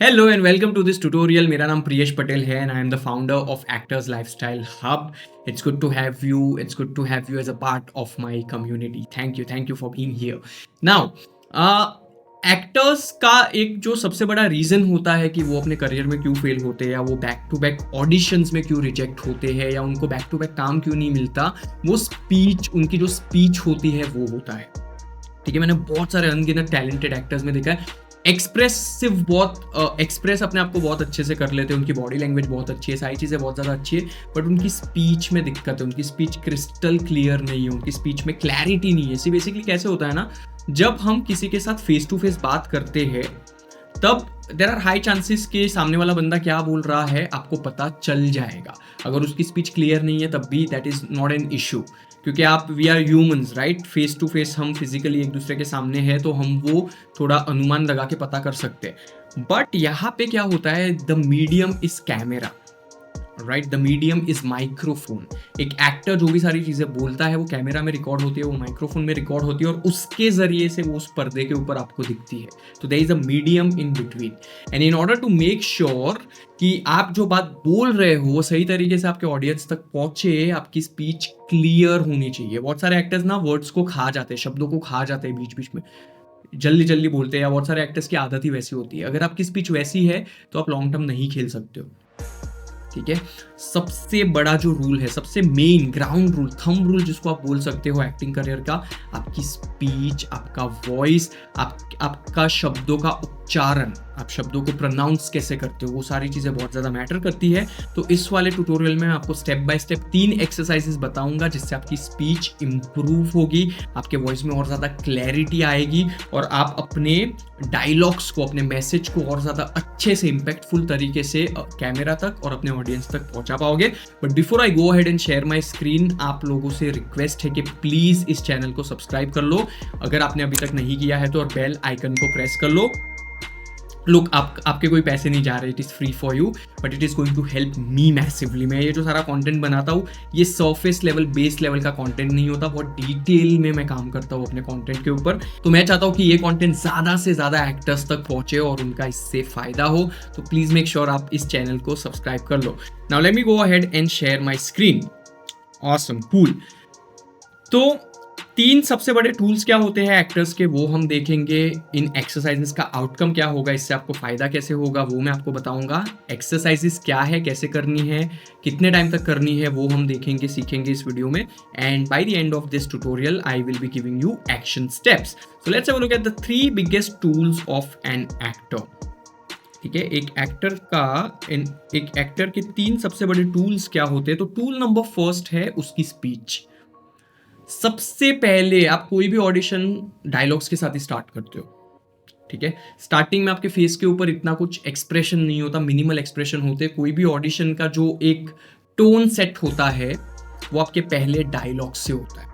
Hello and welcome to this tutorial. मेरा नाम प्रियेश पटेल है and I am the founder of Actors Lifestyle Hub. It's good to have you. It's good to have you as a part of my community. Thank you for being here. Now, actors का एक जो सबसे बड़ा reason होता है कि वो अपने करियर में क्यों फेल होते हैं या वो बैक टू बैक ऑडिशंस में क्यों रिजेक्ट होते हैं या उनको बैक टू बैक काम क्यों नहीं मिलता, वो स्पीच, उनकी जो स्पीच होती है वो होता है। ठीक है, मैंने बहुत सारे अनगिनत टैलेंटेड एक्टर्स में देखा है एक्सप्रेस अपने आप को बहुत अच्छे से कर लेते हैं, उनकी बॉडी लैंग्वेज बहुत अच्छी है, सारी चीज़ें बहुत ज़्यादा अच्छी है, बट उनकी स्पीच में दिक्कत है, उनकी स्पीच क्रिस्टल क्लियर नहीं है, उनकी स्पीच में क्लैरिटी नहीं है। इसी बेसिकली कैसे होता है ना, जब हम किसी के साथ फेस टू फेस बात करते हैं तब देर आर हाई चांसेस कि सामने वाला बंदा क्या बोल रहा है आपको पता चल जाएगा। अगर उसकी स्पीच क्लियर नहीं है तब भी that is not an issue, क्योंकि आप we are humans right, face to face हम फिजिकली एक दूसरे के सामने हैं तो हम वो थोड़ा अनुमान लगा के पता कर सकते हैं। बट यहाँ पे क्या होता है, the medium is camera right, the medium is microphone. एक एक्टर जो भी सारी चीज़ें बोलता है वो कैमरा में रिकॉर्ड होती है, वो माइक्रोफोन में रिकॉर्ड होती है और उसके जरिए से वो उस पर्दे के ऊपर आपको दिखती है। तो there is a medium in between and in order to make sure कि आप जो बात बोल रहे हो वो सही तरीके से आपके ऑडियंस तक पहुंचे, आपकी स्पीच क्लियर होनी चाहिए। बहुत सारे एक्टर्स ना वर्ड्स को खा जाते हैं, शब्दों को खा जाते हैं, बीच बीच में जल्दी जल्दी बोलते हैं, या बहुत सारे एक्टर्स की आदत ही वैसी होती है। अगर आपकी स्पीच वैसी है तो आप लॉन्ग टर्म नहीं खेल सकते हो। ठीक है, सबसे बड़ा जो रूल है, सबसे main ground rule, thumb rule जिसको आप बोल सकते हो एक्टिंग करियर का, आपकी स्पीच, आपका वॉइस, आपका शब्दों का उच्चारण, आप शब्दों को प्रोनाउंस कैसे करते हो, वो सारी चीज़ें बहुत ज़्यादा मैटर करती है। तो इस वाले ट्यूटोरियल में मैं आपको स्टेप बाय स्टेप 3 एक्सरसाइजेस बताऊंगा जिससे आपकी स्पीच इंप्रूव होगी, आपके वॉइस में और ज़्यादा क्लैरिटी आएगी और आप अपने डायलॉग्स को, अपने मैसेज को और ज़्यादा अच्छे से इम्पैक्टफुल तरीके से कैमरा तक और अपने ऑडियंस तक पहुंचा पाओगे। But before I go ahead and share my screen, आप लोगों से रिक्वेस्ट है कि प्लीज़ इस चैनल को सब्सक्राइब कर लो अगर आपने अभी तक नहीं किया है तो, और बेल आइकन को प्रेस कर लो। लुक, आपके कोई पैसे नहीं जा रहे, it is free for you but it is going to help me massively. मैं ये जो सारा कंटेंट बनाता हूँ ये सरफेस लेवल, बेस लेवल का कंटेंट नहीं होता, बहुत डिटेल में मैं काम करता हूँ अपने कंटेंट के ऊपर। तो मैं चाहता हूँ कि ये कंटेंट ज़्यादा से ज़्यादा एक्टर्स तक पहुँचे और उनका इससे फ़ायदा हो। तो प्लीज़ मेक श्योर आप इस चैनल को सब्सक्राइब कर लो। Now let me go ahead and share my screen. Awesome, cool. तो 3 सबसे बड़े टूल्स क्या होते हैं एक्टर्स के, वो हम देखेंगे। इन एक्सरसाइजेस का आउटकम क्या होगा, इससे आपको फ़ायदा कैसे होगा वो मैं आपको बताऊंगा। एक्सरसाइजेस क्या है, कैसे करनी है, कितने टाइम तक करनी है, वो हम देखेंगे, सीखेंगे इस वीडियो में। And by the end of this tutorial I will be giving you action steps. So let's have a look at the 3 biggest tools of an actor. ठीक है, एक एक्टर के 3 सबसे बड़े टूल्स क्या होते हैं। तो टूल नंबर फर्स्ट है उसकी स्पीच। सबसे पहले आप कोई भी ऑडिशन डायलॉग्स के साथ ही स्टार्ट करते हो। ठीक है, स्टार्टिंग में आपके फेस के ऊपर इतना कुछ एक्सप्रेशन नहीं होता, मिनिमल एक्सप्रेशन होते। कोई भी ऑडिशन का जो एक टोन सेट होता है वो आपके पहले डायलॉग से होता है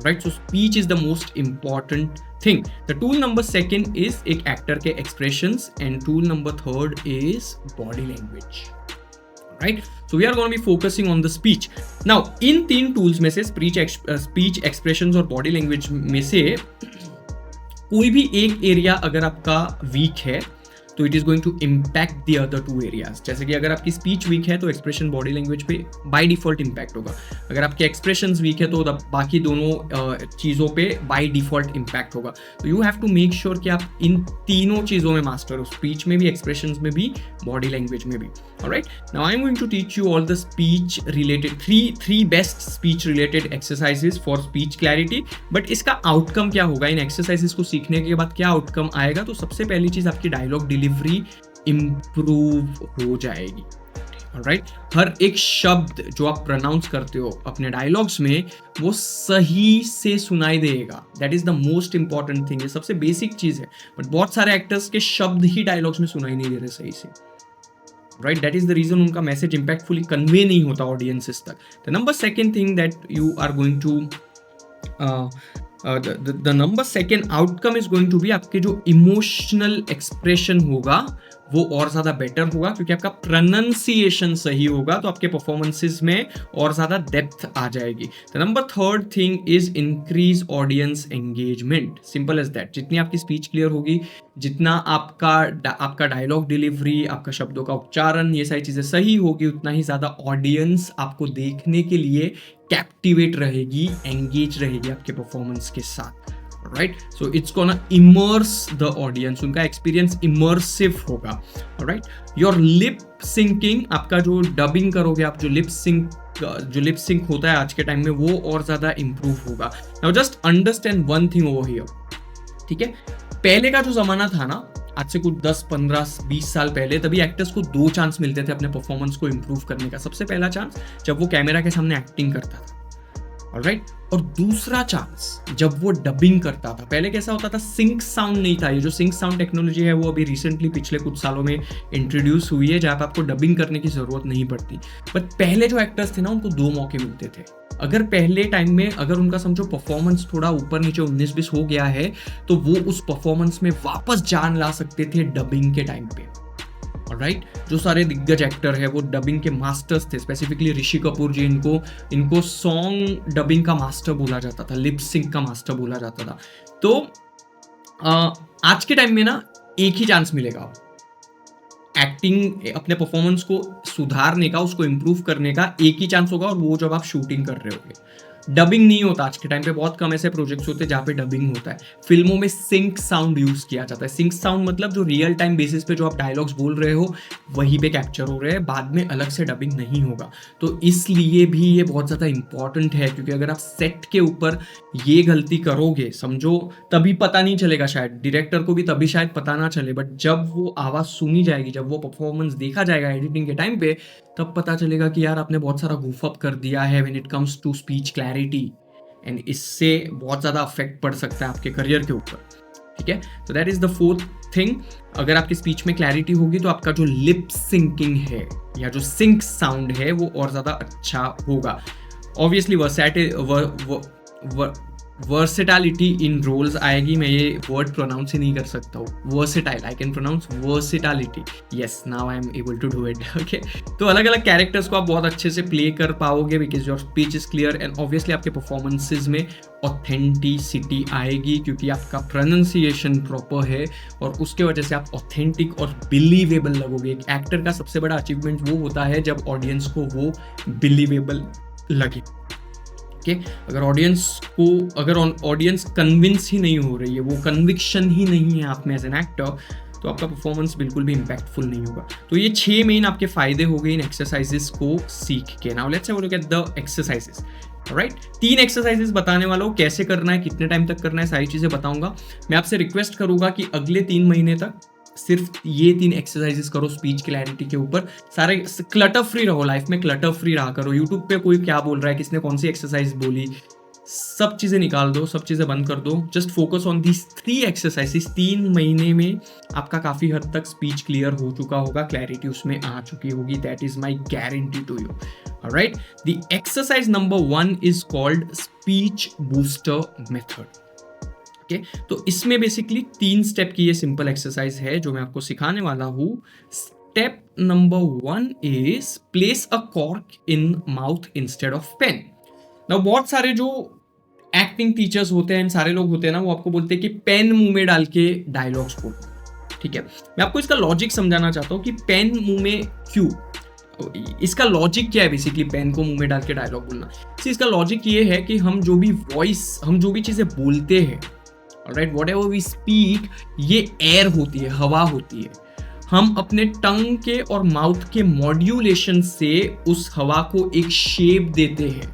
right. So speech is the most important thing. The tool number second is एक एक्टर के expressions and tool number third is body language right. So we are going to be focusing on the speech. Now in 3 tools में से speech expressions और body language में से कोई भी एक एरिया अगर आपका वीक है तो it is going to impact the other 2 areas. जैसे कि अगर आपकी स्पीच वीक है तो एक्सप्रेशन, बॉडी लैंग्वेज पे बाय डिफॉल्ट इम्पैक्ट होगा। अगर आपके एक्सप्रेशंस वीक है तो बाकी दोनों चीज़ों पे बाय डिफॉल्ट इम्पैक्ट होगा। तो you have to make sure कि आप इन तीनों चीज़ों में मास्टर हो, स्पीच में भी, एक्सप्रेशंस में भी, बॉडी लैंग्वेज में भी। Alright, now I am going to teach you all the speech related three best speech related exercises for speech clarity. But इसका आउटकम क्या होगा, इन एक्सरसाइजेस को सीखने के बाद क्या आउटकम आएगा। तो सबसे पहली चीज़, आपकी डायलॉग डिलीवरी इम्प्रूव हो जाएगी। ऑलराइट, हर एक शब्द जो आप प्रोनाउंस करते हो अपने डायलॉग्स में वो सही से सुनाई देगा। That is the most important thing. ये सबसे बेसिक चीज है, बट बहुत सारे एक्टर्स के शब्द ही डायलॉग्स में सुनाई नहीं दे रहे सही से right. That is the reason उनका मैसेज इंपैक्टफुली कन्वे नहीं होता ऑडियंसेस तक। The number second thing that you are going to the number second outcome is going to be, आपके जो इमोशनल एक्सप्रेशन होगा वो और ज़्यादा बेटर होगा, क्योंकि आपका प्रोनाउंसिएशन सही होगा तो आपके परफॉर्मेंसेस में और ज़्यादा डेप्थ आ जाएगी। The number third thing is increase audience engagement, simple as that. जितनी आपकी स्पीच क्लियर होगी, जितना आपका डायलॉग डिलीवरी, आपका शब्दों का उच्चारण, ये सारी चीज़ें सही होगी, उतना ही ज़्यादा ऑडियंस आपको देखने के लिए कैप्टिवेट रहेगी, एंगेज रहेगी आपके परफॉर्मेंस के साथ, right. So it's gonna immerse the audience, उनका एक्सपीरियंस इमर्सिव होगा, राइट। योर लिप सिंकिंग, आपका जो डबिंग करोगे आप, जो लिप सिंक होता है आज के टाइम में, वो और ज़्यादा इंप्रूव होगा। Now just understand one thing over here, ठीक है। पहले का जो ज़माना था ना, आज से कुछ 10, 15, 20 साल पहले, तभी एक्टर्स को 2 चांस मिलते थे अपने परफॉर्मेंस को इम्प्रूव करने का। सबसे पहला चांस जब वो कैमरा के सामने एक्टिंग करता था, ऑलराइट, और दूसरा चांस जब वो डबिंग करता था। पहले कैसा होता था, सिंक साउंड नहीं था। ये जो सिंक साउंड टेक्नोलॉजी है वो अभी रिसेंटली पिछले कुछ सालों में इंट्रोड्यूस हुई है, जहाँ पे आपको डबिंग करने की जरूरत नहीं पड़ती। बट पहले जो एक्टर्स थे ना, उनको 2 मौके मिलते थे। अगर पहले टाइम में अगर उनका समझो परफॉर्मेंस थोड़ा ऊपर नीचे 19-20 हो गया है, तो वो उस परफॉर्मेंस में वापस जान ला सकते थे डबिंग के टाइम पे, राइट। जो सारे दिग्गज एक्टर है वो डबिंग के मास्टर्स थे। स्पेसिफिकली ऋषि कपूर जी, इनको सॉन्ग डबिंग का मास्टर बोला जाता था, लिप सिंक का मास्टर बोला जाता था। तो आज के टाइम में ना एक ही चांस मिलेगा एक्टिंग, अपने परफॉर्मेंस को सुधारने का, उसको इम्प्रूव करने का एक ही चांस होगा, और वो जब आप शूटिंग कर रहे होगे। डबिंग नहीं होता आज के टाइम पे, बहुत कम ऐसे प्रोजेक्ट्स होते हैं जहाँ पे डबिंग होता है। फिल्मों में सिंक साउंड यूज किया जाता है। सिंक साउंड मतलब जो रियल टाइम बेसिस पे जो आप डायलॉग्स बोल रहे हो वहीं पे कैप्चर हो रहे हैं, बाद में अलग से डबिंग नहीं होगा। तो इसलिए भी ये बहुत ज़्यादा इंपॉर्टेंट है, क्योंकि अगर आप सेट के ऊपर ये गलती करोगे, समझो तभी पता नहीं चलेगा, शायद डायरेक्टर को भी तभी शायद पता ना चले, बट जब वो आवाज़ सुनी जाएगी, जब वो परफॉर्मेंस देखा जाएगा एडिटिंग के टाइम पे, तब पता चलेगा कि यार आपने बहुत सारा goof up कर दिया है when it comes to speech clarity, and इससे बहुत ज़्यादा अफेक्ट पड़ सकता है आपके करियर के ऊपर, ठीक है। तो that is the fourth thing. अगर आपकी स्पीच में क्लैरिटी होगी तो आपका जो लिप सिंकिंग है या जो सिंक साउंड है वो और ज़्यादा अच्छा होगा। ऑब्वियसली वर्सेटैलिटी इन रोल्स आएगी। मैं ये वर्ड प्रोनाउंस ही नहीं कर सकता हूँ, versatile, I can pronounce versatility, yes, now I am able to do it, okay. तो अलग अलग कैरेक्टर्स को आप बहुत अच्छे से प्ले कर पाओगे, because your speech is clear, and obviously आपके परफॉर्मेंसेज में ऑथेंटिसिटी आएगी, क्योंकि आपका प्रोनाउंसिएशन प्रॉपर है, और उसके वजह से आप ऑथेंटिक और बिलीवेबल लगोगे। एक एक्टर का सबसे बड़ा अचीवमेंट वो होता है जब ऑडियंस को वो बिलीवेबल लगे, कि अगर ऑडियंस कन्विंस ही नहीं हो रही है, वो कन्विक्शन ही नहीं है आप में एज एन एक्टर, तो आपका परफॉर्मेंस बिल्कुल भी इम्पैक्टफुल नहीं होगा। तो ये 6 मेन आपके फायदे हो गए इन एक्सरसाइजेस को सीख के। Now let's have a look at the exercises, right. 3 exercises बताने वाला हूँ, कैसे करना है, कितने टाइम तक करना है, सारी चीज़ें बताऊंगा। मैं आपसे रिक्वेस्ट करूंगा कि अगले 3 महीने तक सिर्फ ये 3 एक्सरसाइजेस करो स्पीच क्लैरिटी के ऊपर। सारे क्लटर फ्री रहो, लाइफ में क्लटर फ्री रहा करो। यूट्यूब पे कोई क्या बोल रहा है, किसने कौन सी एक्सरसाइज बोली, सब चीज़ें निकाल दो, सब चीज़ें बंद कर दो। Just focus on these 3 exercises. 3 महीने में आपका काफ़ी हद तक स्पीच क्लियर हो चुका होगा, क्लैरिटी उसमें आ चुकी होगी, that is my guarantee to you, alright. The exercise number 1 is called speech booster method. तो इसमें बेसिकली 3 स्टेप की ये सिंपल एक्सरसाइज है जो मैं आपको सिखाने वाला हूं। Step number 1 is place a cork in mouth instead of pen. Now बहुत सारे जो एक्टिंग टीचर्स होते हैं, सारे लोग होते हैं ना, वो आपको बोलते हैं कि पेन मुंह में डाल के डायलॉग्स बोलो, ठीक है। मैं आपको इसका लॉजिक समझाना चाहता हूँ कि पेन मुंह में क्यों, इसका लॉजिक क्या है बेसिकली पेन को मुंह में डाल के डायलॉग बोलना। इसका लॉजिक ये है कि हम जो भी चीज़ें बोलते हैं, ऑलराइट, व्हाटएवर वी स्पीक, ये एयर होती है, हवा होती है। हम अपने टंग के और माउथ के मॉड्यूलेशन से उस हवा को एक शेप देते हैं,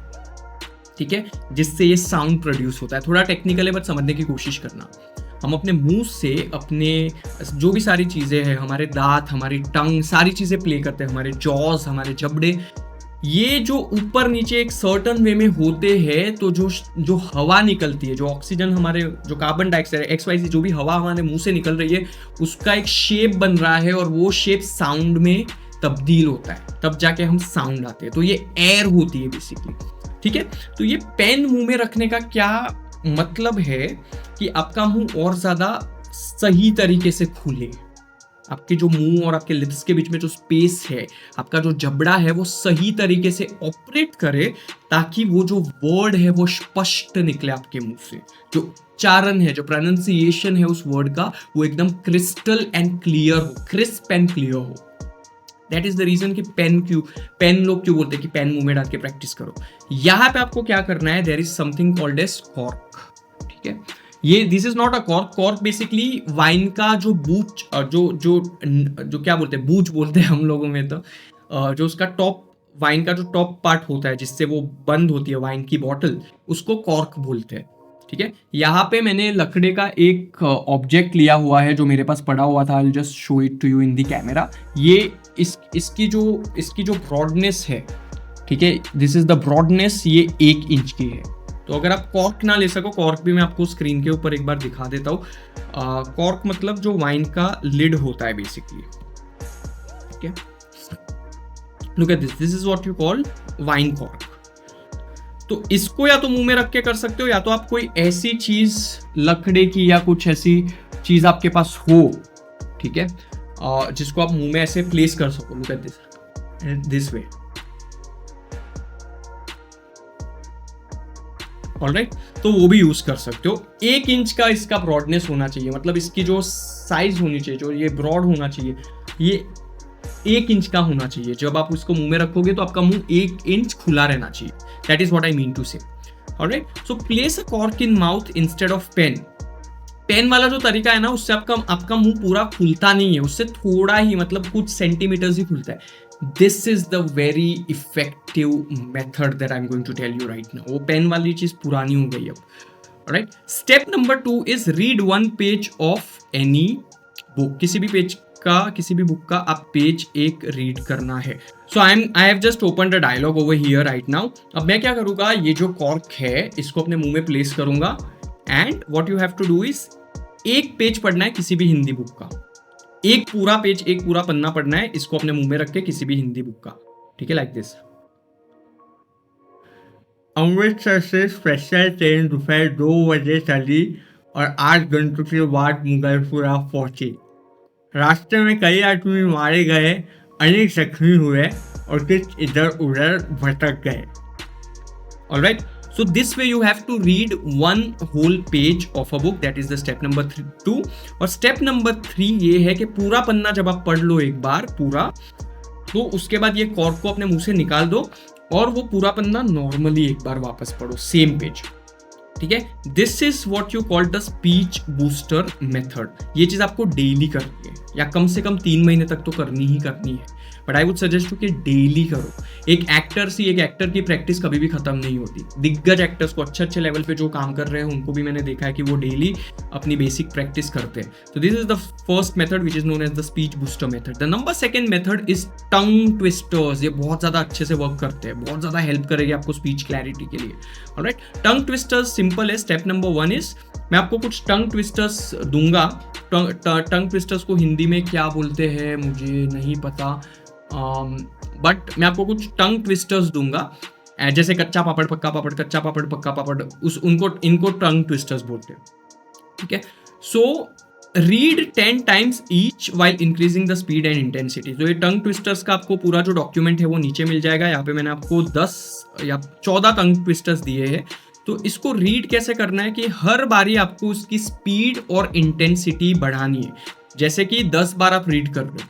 ठीक है, जिससे ये साउंड प्रोड्यूस होता है। थोड़ा टेक्निकल है बट समझने की कोशिश करना। हम अपने मुंह से अपने जो भी सारी चीज़ें हैं, हमारे दांत, हमारी टंग, सारी चीज़ें प्ले करते हैं, हमारे जॉज, हमारे जबड़े, ये जो ऊपर नीचे एक सर्टन वे में होते हैं, तो जो हवा निकलती है, जो ऑक्सीजन, हमारे जो कार्बन डाइऑक्साइड, XYZ जो भी हवा हमारे मुंह से निकल रही है, उसका एक शेप बन रहा है, और वो शेप साउंड में तब्दील होता है, तब जाके हम साउंड आते हैं। तो ये एयर होती है बेसिकली, ठीक है। तो ये पेन मुंह में रखने का क्या मतलब है कि आपका मुंह और ज़्यादा सही तरीके से खुले, आपके जो मुंह और आपके लिप्स के बीच में जो स्पेस है, आपका जो जबड़ा है, वो सही तरीके से ऑपरेट करे, ताकि वो जो वर्ड है वो स्पष्ट निकले आपके मुंह से। जो उच्चारण है, जो प्रोनाउंसिएशन है उस वर्ड का, वो एकदम क्रिस्टल एंड क्लियर हो, क्रिस्प एंड क्लियर हो। दैट इज द रीजन कि पेन लोग क्यों बोलते हैं कि पेन मुंह में डाल के प्रैक्टिस करो। यहाँ पे आपको क्या करना है, there is something called as cork, ठीक है। ये this is not a cork. Cork basically wine का जो बूच, जो क्या बोलते हैं, बूच बोलते हैं हम लोगों में, तो जो उसका टॉप, वाइन का जो टॉप पार्ट होता है जिससे वो बंद होती है वाइन की बॉटल, उसको कॉर्क बोलते हैं, ठीक है। यहाँ पे मैंने लकड़े का एक ऑब्जेक्ट लिया हुआ है जो मेरे पास पड़ा हुआ था। I just show it to you in the camera. ये इसकी जो ब्रॉडनेस है, ठीक है, दिस इज द ब्रॉडनेस, ये 1 इंच की है। तो अगर आप कॉर्क ना ले सको, कॉर्क भी मैं आपको स्क्रीन के ऊपर एक बार दिखा देता हूँ। कॉर्क मतलब जो वाइन का लिड होता है बेसिकली, ठीक है। Look at this is what you call wine cork. तो इसको या तो मुंह में रख के कर सकते हो, या तो आप कोई ऐसी चीज लकड़े की या कुछ ऐसी चीज आपके पास हो, ठीक है, जिसको आप मुंह में ऐसे प्लेस कर सको। Look at this way, alright. तो वो भी यूज कर सकते हो। 1 इंच का इसका ब्रॉडनेस होना चाहिए, मतलब इसकी जो साइज होनी चाहिए, जो ये ब्रॉड होना चाहिए, ये 1 इंच का होना चाहिए। जब आप उसको मुंह में रखोगे तो आपका मुंह 1 इंच खुला रहना चाहिए। That is what I mean to say, alright. So place a cork in mouth instead of pen. Pen वाला जो तरीका है ना, उससे आपका मुंह पूरा खुलता नहीं है, उससे थोड़ा ही, मतलब कुछ सेंटीमीटर्स ही खुलता है। This is the very effective method that I am going to tell you right now. वो पेन वाली चीज पुरानी हो गई अब, right. Step number 2 is read 1 page of any book. किसी भी बुक का आप पेज 1 रीड करना है। So I have just opened a dialogue over here right now. अब मैं क्या करूंगा, ये जो कॉर्क है इसको अपने मुंह में प्लेस करूंगा, and what you have to do is 1 page पढ़ना है किसी भी हिंदी बुक का। एक पूरा पन्ना पढ़ना है, इसको अपने मुंह में रख के किसी भी हिंदी बुक का, ठीक है, लाइक दिस। अमृतसर से स्पेशल ट्रेन दोपहर 2 बजे चली और 8 घंटों के बाद मुगलपुरा पहुंची। रास्ते में कई आदमी मारे गए, अनेक जख्मी हुए और कुछ इधर उधर भटक गए। Alright, so this way you have to read 1 whole page of a book. That is the step number 2. और step number 3 ये है कि पूरा पन्ना जब आप पढ़ लो एक बार पूरा, तो उसके बाद ये कॉर्क को अपने मुंह से निकाल दो और वो पूरा पन्ना नॉर्मली एक बार वापस पढ़ो, सेम पेज, ठीक है। This is what you call the speech booster method. ये चीज आपको डेली करनी है, या कम से कम 3 महीने तक तो करनी ही करनी है, बट आई वुड सजेस्ट कि डेली करो। एक एक्टर की प्रैक्टिस कभी भी खत्म नहीं होती। दिग्गज एक्टर्स को, अच्छे लेवल पे जो काम कर रहे हैं, उनको भी मैंने देखा है कि वो डेली अपनी बेसिक प्रैक्टिस करते हैं। तो this is the first method which is known as the speech booster method. The number 2 method is tongue twisters. ये बहुत ज्यादा अच्छे से वर्क करते हैं, बहुत ज्यादा हेल्प करेगी आपको स्पीच क्लैरिटी के लिए। ऑलराइट, टंग ट्विस्टर्स सिंपल है। स्टेप नंबर 1 इज, मैं आपको कुछ टंग ट्विस्टर्स दूंगा। टंग ट्विस्टर्स को हिंदी में क्या बोलते हैं मुझे नहीं पता, बट मैं आपको कुछ टंग ट्विस्टर्स दूंगा, जैसे कच्चा पापड़ पक्का पापड़, कच्चा पापड़ पक्का पापड़, इनको टंग ट्विस्टर्स बोलते हैं, ठीक है। So read 10 times each while increasing the speed and intensity. तो ये टंग ट्विस्टर्स का आपको पूरा जो डॉक्यूमेंट है वो नीचे मिल जाएगा। यहाँ पे मैंने आपको 10 या 14 टंग ट्विस्टर्स दिए हैं। तो इसको रीड कैसे करना है कि हर बारी आपको उसकी स्पीड और इंटेंसिटी बढ़ानी है। जैसे कि 10 बार आप रीड कर लो,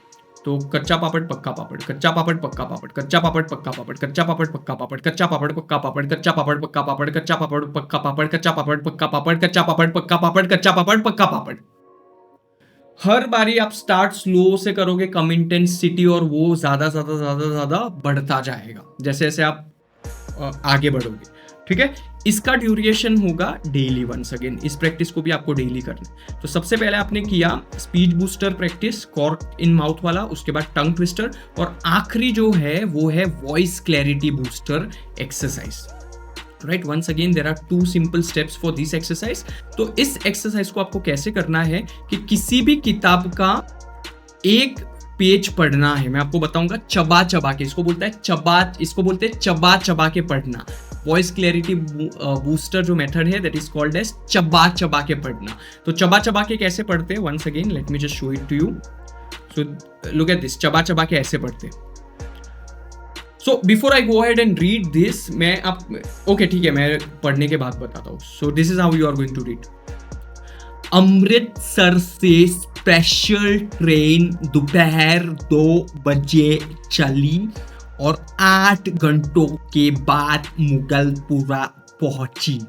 तो कच्चा पापड़ पक्का पापड़, कच्चा पापड़ पक्का पापड़, कच्चा पापड़ पक्का पापड़, कच्चा पापड़ पक्का पापड़, कच्चा पापड़ पक्का पापड़, कच्चा पापड़ पक्का पापड़, कच्चा पापड़ पक्का पापड़, कच्चा पापड़ पक्का पापड़, कच्चा पापड़ पक्का पापड़, कच्चा पापड़ पक्का पापड़। हर बारी आप स्टार्ट स्लो से करोगे, कम इंटेंसिटी, और वो ज्यादा बढ़ता जाएगा जैसे जैसे आप आगे बढ़ोगे, ठीक है। इसका ड्यूरेशन होगा डेली। वंस अगेन इस प्रैक्टिस को भी आपको डेली करना है। तो सबसे पहले आपने किया speech booster practice, cork in mouth वाला, उसके बाद टंग ट्विस्टर, और आखिरी जो है वो है voice clarity booster exercise. Right, once again there are 2 simple steps for this exercise. तो इस एक्सरसाइज को आपको कैसे करना है कि किसी भी किताब का 1 पेज पढ़ना है। मैं आपको बताऊंगा चबा चबा के, इसको बोलते हैं चबा के पढ़ना। वॉइस क्लैरिटी बूस्टर जो मेथड है दैट इज कॉल्ड एज चबा चबा के पढ़ना। तो चबा चबा के कैसे पढ़ते हैं, once again let me just show it to you. So look at this, चबा चबा के ऐसे पढ़ते। So before I go ahead and read this, मैं आप ओके ठीक है, मैं पढ़ने के बाद बताता हूँ। So this is how you are going to read. Amritsar से स्पेशल ट्रेन दोपहर 2 बजे चली और 8 घंटों के बाद मुगलपुरा पहुंची।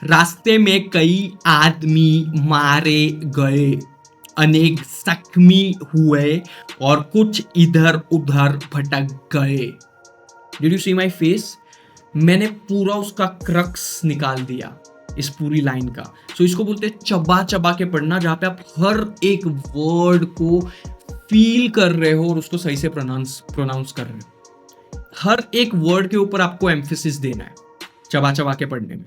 रास्ते में कई आदमी मारे गए, अनेक जख्मी हुए और कुछ इधर उधर भटक गए। Did you see my face? मैंने पूरा उसका क्रक्स निकाल दिया इस पूरी लाइन का। सो इसको बोलते हैं चबा चबा के पढ़ना, जहां पे आप हर एक वर्ड को फील कर रहे हो और उसको सही से प्रोनाउंस कर रहे हो। हर एक वर्ड के ऊपर आपको एम्फेसिस देना है चबा चबा के पढ़ने में।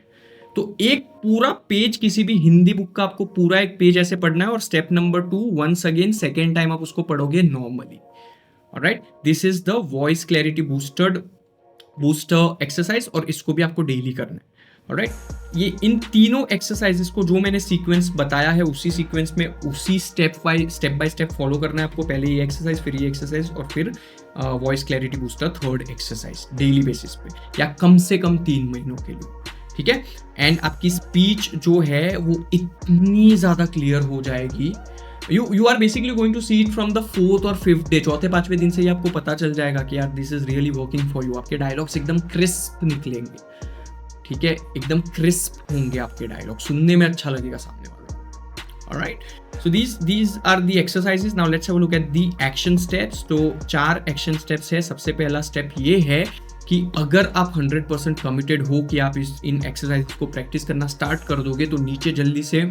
तो एक पूरा पेज, किसी भी हिंदी बुक का आपको पूरा एक पेज ऐसे पढ़ना है, और step number 2, once again second time आप उसको पढ़ोगे normally. Alright, this is the voice clarity booster exercise, और इसको भी आपको डेली करना है। ऑलराइट, ये इन तीनों एक्सरसाइजेस को जो मैंने सीक्वेंस बताया है, उसी सीक्वेंस में उसी स्टेप बाय स्टेप फॉलो करना है आपको। पहले ये एक्सरसाइज, फिर ये एक्सरसाइज, और फिर voice clarity booster third exercise daily basis पे, या कम से कम 3 महीनों के लिए, ठीक है। एंड आपकी स्पीच जो है वो इतनी ज्यादा क्लियर हो जाएगी, you are basically going to see it from the 4th और 5th डे, चौथे पांचवें दिन से ही आपको पता चल जाएगा कि यार this is really working for you. आपके डायलॉग्स एकदम क्रिस्प निकलेंगे, ठीक है, एकदम क्रिस्प होंगे आपके डायलॉग, सुनने में अच्छा लगेगा सामने वाले को। Alright, so these are the exercises. Now let's have a look at the action steps. तो 4 एक्शन स्टेप्स है। सबसे पहला स्टेप ये है कि अगर आप 100% कमिटेड हो कि आप इन एक्सरसाइज को प्रैक्टिस करना स्टार्ट कर दोगे, तो नीचे जल्दी से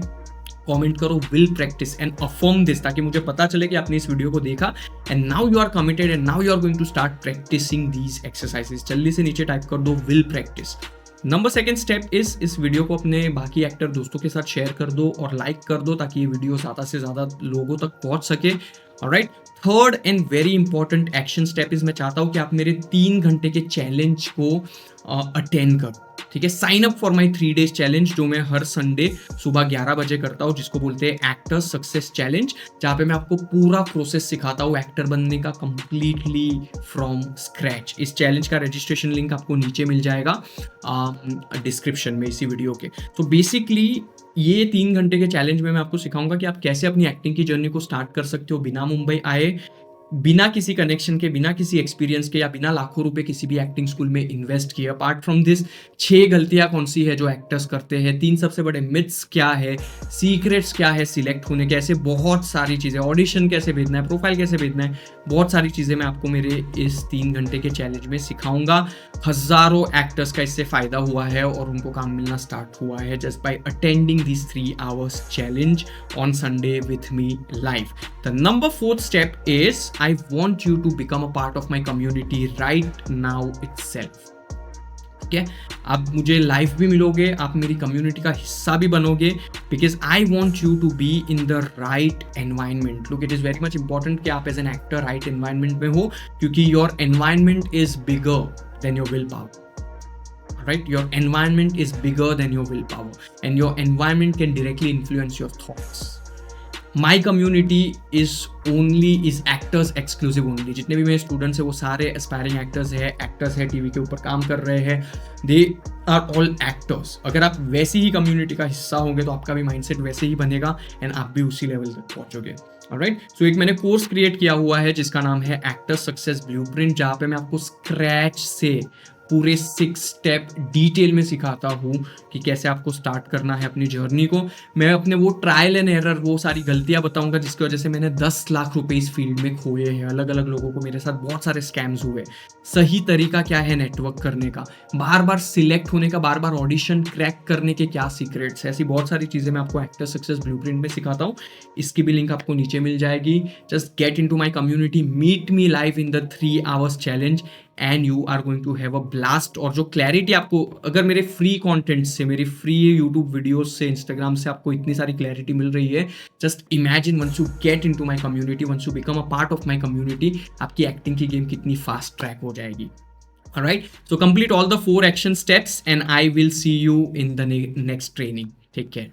कमेंट करो will practice and affirm this, ताकि मुझे पता चले कि आपने इस वीडियो को देखा and now you are committed and now you are going to start practicing these exercises. जल्दी से नीचे टाइप कर दो will practice. Number second step इस वीडियो को अपने बाकी एक्टर दोस्तों के साथ शेयर कर दो और लाइक कर दो, ताकि ये वीडियो ज़्यादा से ज़्यादा लोगों तक पहुंच सके। Alright, third and very important action step is, मैं चाहता हूं कि आप मेरे 3 घंटे के चैलेंज को अटेंड करो, ठीक है। Sign up for my 3 days challenge, जो मैं हर संडे सुबह 11 बजे करता हूँ, जिसको बोलते हैं एक्टर्स सक्सेस चैलेंज, जहाँ पे मैं आपको पूरा प्रोसेस सिखाता हूँ एक्टर बनने का कंप्लीटली फ्रॉम स्क्रैच। इस चैलेंज का रजिस्ट्रेशन लिंक आपको नीचे मिल जाएगा डिस्क्रिप्शन में इसी वीडियो के। तो बेसिकली ये 3 घंटे के चैलेंज में मैं आपको सिखाऊंगा कि आप कैसे अपनी एक्टिंग की जर्नी को स्टार्ट कर सकते हो बिना मुंबई आए, बिना किसी कनेक्शन के, बिना किसी एक्सपीरियंस के, या बिना लाखों रुपए किसी भी एक्टिंग स्कूल में इन्वेस्ट किए। अपार्ट फ्रॉम दिस 6 गलतियां कौन सी है जो एक्टर्स करते हैं, 3 सबसे बड़े मिथ्स क्या है, सीक्रेट्स क्या है सिलेक्ट होने के, ऐसे बहुत सारी चीज़ें, ऑडिशन कैसे भेजना है, प्रोफाइल कैसे भेजना है, बहुत सारी चीज़ें मैं आपको मेरे इस 3 घंटे के चैलेंज में सिखाऊंगा। हज़ारों एक्टर्स का इससे फ़ायदा हुआ है और उनको काम मिलना स्टार्ट हुआ है just by attending this 3 hours challenge on Sunday with me live. The number 4th step is I want you to become a part of my community right now itself. ठीक है, आप मुझे लाइव भी मिलोगे, आप मेरी कम्युनिटी का हिस्सा भी बनोगे, because I want you to be in the right environment. Look, it is very much important कि आप as an actor right environment में हो, क्योंकि your environment is bigger than your will power. Right, your environment is bigger than your willpower, and your environment can directly influence your thoughts. My community is actors exclusive only. जितने भी मेरे students हैं वो सारे aspiring actors हैं, TV के ऊपर काम कर रहे हैं, दे आर ऑल एक्टर्स। अगर आप वैसी ही कम्युनिटी का हिस्सा होंगे तो आपका भी माइंडसेट वैसे ही बनेगा एंड आप भी उसी लेवल तक पहुंचोगे। ऑलराइट, सो एक मैंने कोर्स क्रिएट किया हुआ है जिसका नाम है एक्टर सक्सेस ब्लूप्रिंट, जहाँ पे मैं आपको स्क्रैच से पूरे 6 स्टेप डिटेल में सिखाता हूँ कि कैसे आपको स्टार्ट करना है अपनी जर्नी को। मैं अपने वो ट्रायल एंड एरर, वो सारी गलतियाँ बताऊंगा जिसकी वजह से मैंने 10 लाख रुपए इस फील्ड में खोए हैं। अलग अलग लोगों को मेरे साथ बहुत सारे स्कैम्स हुए। सही तरीका क्या है नेटवर्क करने का, बार बार सिलेक्ट होने का, बार बार ऑडिशन क्रैक करने के क्या सीक्रेट्स है, ऐसी बहुत सारी चीज़ें मैं आपको एक्टर सक्सेस ब्लूप्रिंट में सिखाता हूँ। इसकी भी लिंक आपको नीचे मिल जाएगी। Just get in to my community, meet me live in the 3 hours challenge and you are going to have a blast. और जो क्लैरिटी आपको अगर मेरे फ्री कंटेंट से, मेरी फ्री यूट्यूब वीडियोस से, इंस्टाग्राम से आपको इतनी सारी क्लैरिटी मिल रही है, just imagine once you get into my community, once you become a part of my community, आपकी एक्टिंग की गेम कितनी फास्ट ट्रैक हो जाएगी। Alright, so complete all the 4 action steps and I will see you in the next training. Take care.